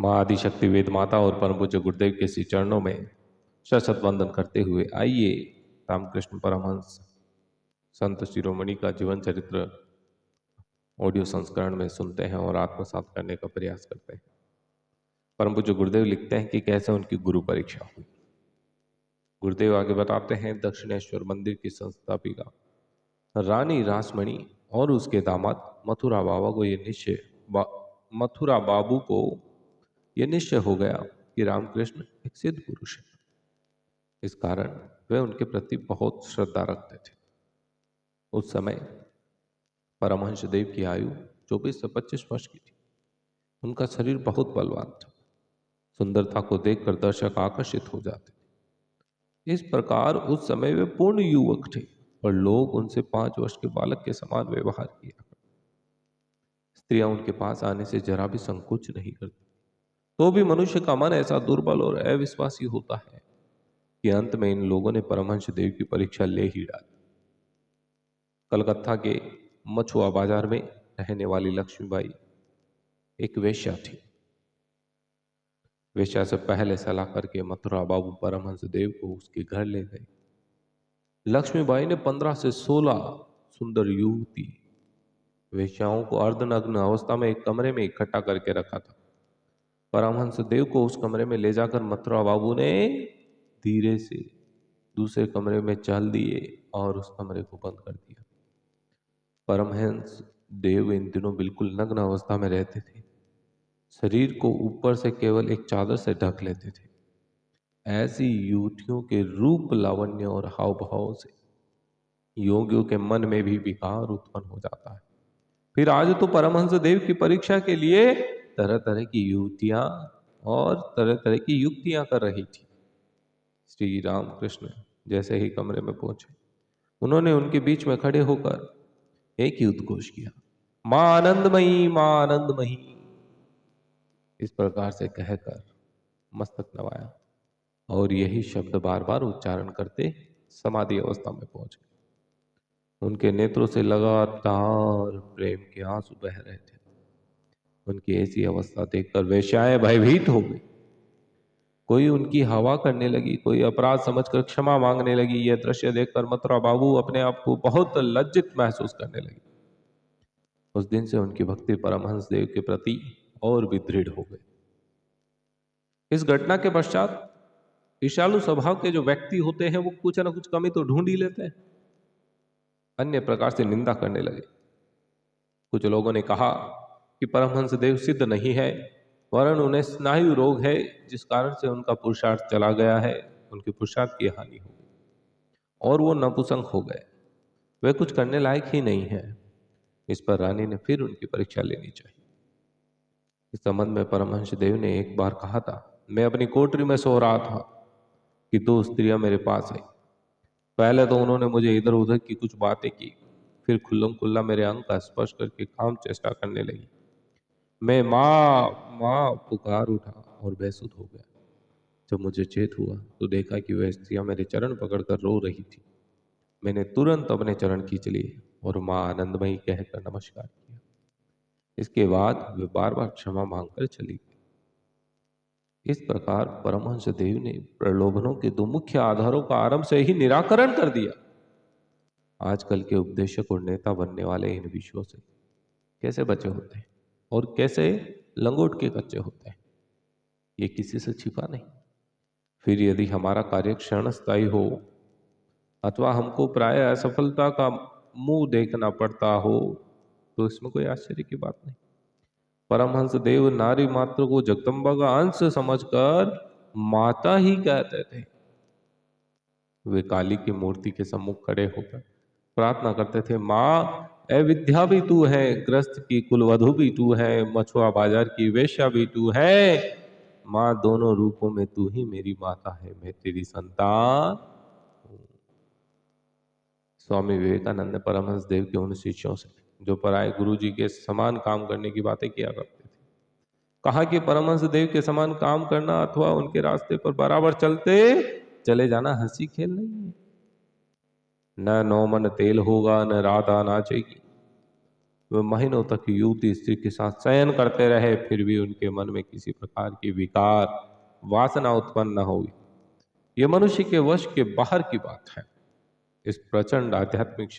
माँ आदिशक्ति वेद माता और परम पूज्य गुरुदेव के श्री चरणों में शत वंदन करते हुए आइए रामकृष्ण परमहंस संत शिरोमणि का जीवन चरित्र ऑडियो संस्करण में सुनते हैं और आत्मसात करने का प्रयास करते हैं। परम पूज्य गुरुदेव लिखते हैं कि कैसे उनकी गुरु परीक्षा हुई। गुरुदेव आगे बताते हैं, दक्षिणेश्वर मंदिर की संस्थापिका रानी रासमणि और उसके दामाद मथुरा बाबू को यह निश्चय हो गया कि रामकृष्ण एक सिद्ध पुरुष है। इस कारण वे उनके प्रति बहुत श्रद्धा रखते थे। उस समय परमहंस देव की आयु 24 से 25 वर्ष की थी। उनका शरीर बहुत बलवान था। सुंदरता को देखकर दर्शक आकर्षित हो जाते थे। इस प्रकार उस समय वे पूर्ण युवक थे और लोग उनसे 5 वर्ष के बालक के समान व्यवहार किया। स्त्रियां उनके पास आने से जरा भी संकोच नहीं करती। तो भी मनुष्य का मन ऐसा दुर्बल और अविश्वासी होता है कि अंत में इन लोगों ने परमहंस देव की परीक्षा ले ही डाली। कलकत्ता के मछुआ बाजार में रहने वाली लक्ष्मीबाई एक वेश्या थी। वेश्या से पहले सलाह करके मथुरा बाबू परमहंस देव को उसके घर ले गए। लक्ष्मीबाई ने 15 से 16 सुंदर युवती वेश्याओं को अर्धनग्न अवस्था में एक कमरे में इकट्ठा करके रखा था। परमहंस देव को उस कमरे में ले जाकर मथुरा बाबू ने धीरे से दूसरे कमरे में चल दिए और उस कमरे को बंद कर दिया। परमहंस देव इन दिनों बिल्कुल नग्न अवस्था में रहते थे। शरीर को ऊपर से केवल एक चादर से ढक लेते थे। ऐसी युवतियों के रूप, लावण्य और हाव भाव से योगियों के मन में भी विकार उत्पन्न हो जाता है। फिर आज तो परमहंस देव की परीक्षा के लिए तरह तरह की युवतियां और तरह तरह की युक्तियां कर रही थी। श्री रामकृष्ण जैसे ही कमरे में पहुंचे, उन्होंने उनके बीच में खड़े होकर एक ही उद्घोष किया, मां आनंदमयी, मां आनंदमयी। इस प्रकार से कहकर मस्तक नवाया और यही शब्द बार बार उच्चारण करते समाधि अवस्था में पहुंच गए। उनके नेत्रों से लगातार प्रेम के आंसू बह रहे थे। उनकी ऐसी अवस्था देखकर वेश्याएं भयभीत हो गई। कोई उनकी हवा करने लगी, कोई अपराध समझकर क्षमा मांगने लगी। यह दृश्य देखकर मथुरा बाबू अपने आप को बहुत लज्जित महसूस करने लगी। उस दिन से उनकी भक्ति परमहंस देव के प्रति और भी दृढ़ हो गई। इस घटना के पश्चात ईर्ष्यालु स्वभाव के जो व्यक्ति होते हैं वो कुछ ना कुछ कमी तो ढूंढ ही लेते हैं। अन्य प्रकार से निंदा करने लगे। कुछ लोगों ने कहा कि परमहंस देव सिद्ध नहीं है, वरन उन्हें स्नायु रोग है, जिस कारण से उनका पुरुषार्थ चला गया है। उनके पुरुषार्थ की हानि हो गई और वो नपुंसक हो गए। वे कुछ करने लायक ही नहीं है। इस पर रानी ने फिर उनकी परीक्षा लेनी चाहिए। इस संबंध में परमहंस देव ने एक बार कहा था, मैं अपनी कोठरी में सो रहा था कि 2 स्त्रियां मेरे पास आई। पहले तो उन्होंने मुझे इधर उधर की कुछ बातें की, फिर खुल्लम खुल्ला मेरे अंग का स्पर्श करके काम चेष्टा करने लगी। मैं माँ माँ पुकार उठा और बेसुध हो गया। जब मुझे चेत हुआ तो देखा कि वह स्त्रियां मेरे चरण पकड़कर रो रही थी। मैंने तुरंत अपने चरण खींच लिए और माँ आनंदमयी कहकर नमस्कार किया। इसके बाद वे बार बार क्षमा मांगकर चली गई। इस प्रकार परमहंस देव ने प्रलोभनों के 2 मुख्य आधारों का आरंभ से ही निराकरण कर दिया। आजकल के उपदेशक और नेता बनने वाले इन विषयों से कैसे बचे होते हैं और कैसे लंगोट के कच्चे होते हैं, ये किसी से छिपा नहीं। फिर यदि हमारा कार्य क्षणस्थायी हो अथवा हमको प्राय असफलता का मुंह देखना पड़ता हो तो इसमें कोई आश्चर्य की बात नहीं। परमहंस देव नारी मात्र को जगदम्बा का अंश समझकर माता ही कहते थे। वे काली की मूर्ति के सम्मुख खड़े होकर प्रार्थना करते थे, माँ अविद्या भी तू है, ग्रस्त की कुलवधु भी तू है, मछुआ बाजार की वेश्या भी तू है। माँ दोनों रूपों में तू ही मेरी माता है, मैं तेरी संतान हूं। स्वामी विवेकानंद ने परमहंस देव के उन शिष्यों से जो पराये गुरु जी के समान काम करने की बातें किया करते थे कहा कि परमहंस देव के समान काम करना अथवा उनके रास्ते पर बराबर चलते चले जाना हंसी खेल नहीं है। न नौ मन तेल होगा, न राधा नाचेगी। वे महीनों तक युवती स्त्री के साथ शयन करते रहे, फिर भी उनके मन में किसी प्रकार की विकार वासना उत्पन्न न हुई। यह मनुष्य के वश के बाहर की बात है। इस प्रचंड आध्यात्मिक